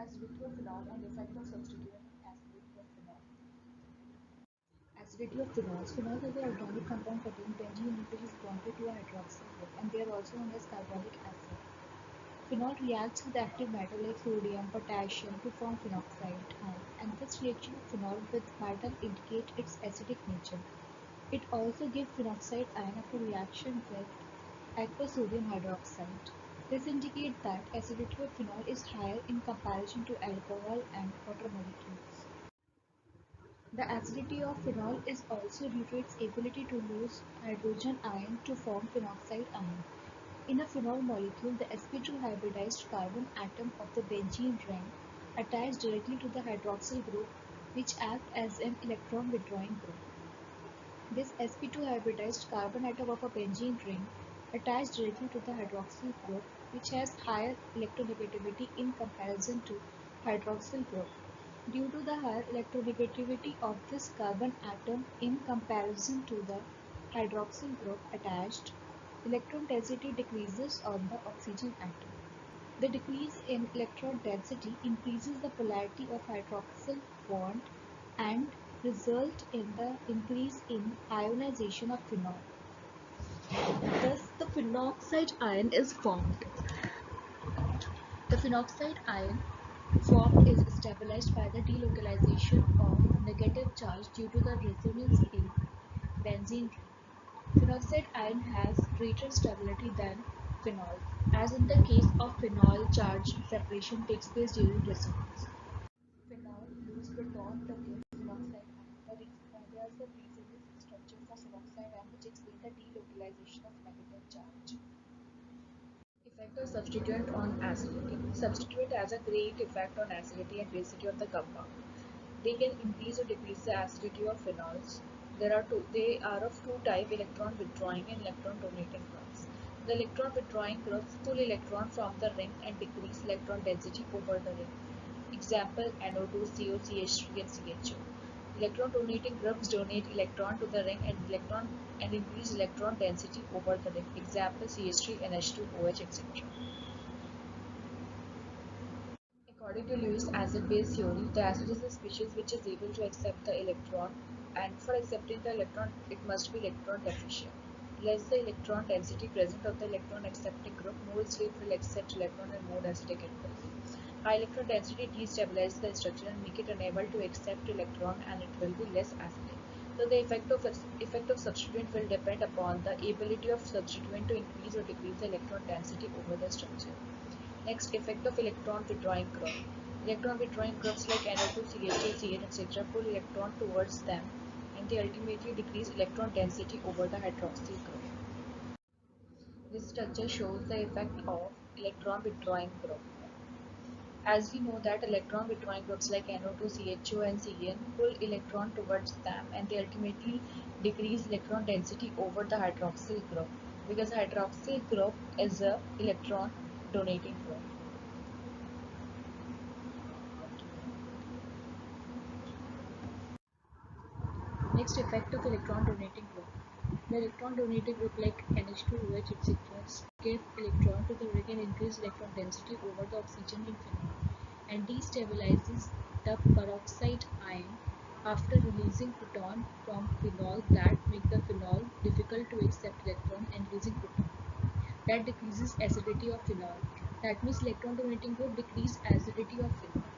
Acidity of phenol and effect of substituent acidity of phenol. Acidity of phenols. Phenols are the organic compound containing benzene which is bonded to a hydroxyl group, and they are also known as carbonic acid. Phenol reacts with active metal like sodium, potassium to form phenoxide ion, and this reaction of phenol with metal indicates its acidic nature. It also gives phenoxide ion after reaction with aqueous sodium hydroxide. This indicates that acidity of phenol is higher in comparison to alcohol and water molecules. The acidity of phenol is also due to its ability to lose hydrogen ion to form phenoxide ion. In a phenol molecule, the sp2 hybridized carbon atom of the benzene ring attached directly to the hydroxyl group, which acts as an electron withdrawing group. This sp2 hybridized carbon atom of a benzene ring attached directly to the hydroxyl group, which has higher electronegativity in comparison to hydroxyl group. Due to the higher electronegativity of this carbon atom in comparison to the hydroxyl group attached, electron density decreases on the oxygen atom. The decrease in electron density increases the polarity of hydroxyl bond and result in the increase in ionization of phenol. Thus, the phenoxide ion is formed. The phenoxide ion formed is stabilized by the delocalization of negative charge due to the resonance in benzene ring. Phenoxide ion has greater stability than phenol, as in the case of phenol, charge separation takes place during resonance. Phenol lose proton to give phenoxide ion. There is a reason structure for phenoxide ion which explains the delocalization of negative charge. Effect of substituent on acidity. Substituent has a great effect on acidity and basicity of the compound. They can increase or decrease the acidity of phenols. They are of two types: electron withdrawing and electron donating groups. The electron withdrawing groups pull electron from the ring and decrease electron density over the ring. Example: NO2, CO, CH3 and CHO. Electron donating groups donate electron to the ring and increase electron density over the ring. Example: CH3, NH2, OH, etc. According to Lewis acid-base theory, the acid is a species which is able to accept the electron, and for accepting the electron, it must be electron deficient. Less the electron density present of the electron accepting group, more easily it will accept electron and more acidic it will be. High electron density destabilizes the structure and make it unable to accept electron, and it will be less acidic. So the effect of substituent will depend upon the ability of substituent to increase or decrease the electron density over the structure. Next, effect of electron withdrawing group. Electron withdrawing groups like NO2, CH2, CN, etc. pull electron towards them, and they ultimately decrease electron density over the hydroxyl group. This structure shows the effect of electron withdrawing group. As we know that electron withdrawing groups like NO2, CHO and CN pull electron towards them, and they ultimately decrease electron density over the hydroxyl group, because hydroxyl group is a electron donating group. Next, effect of electron donating group. The electron donating group like NH2OH etc. give electron to the ring and increase electron density over the oxygen in phenol, and destabilizes the peroxide ion after releasing proton from phenol that make the phenol difficult to accept electron and losing proton. That decreases acidity of phenol. That means electron donating group decrease acidity of phenol.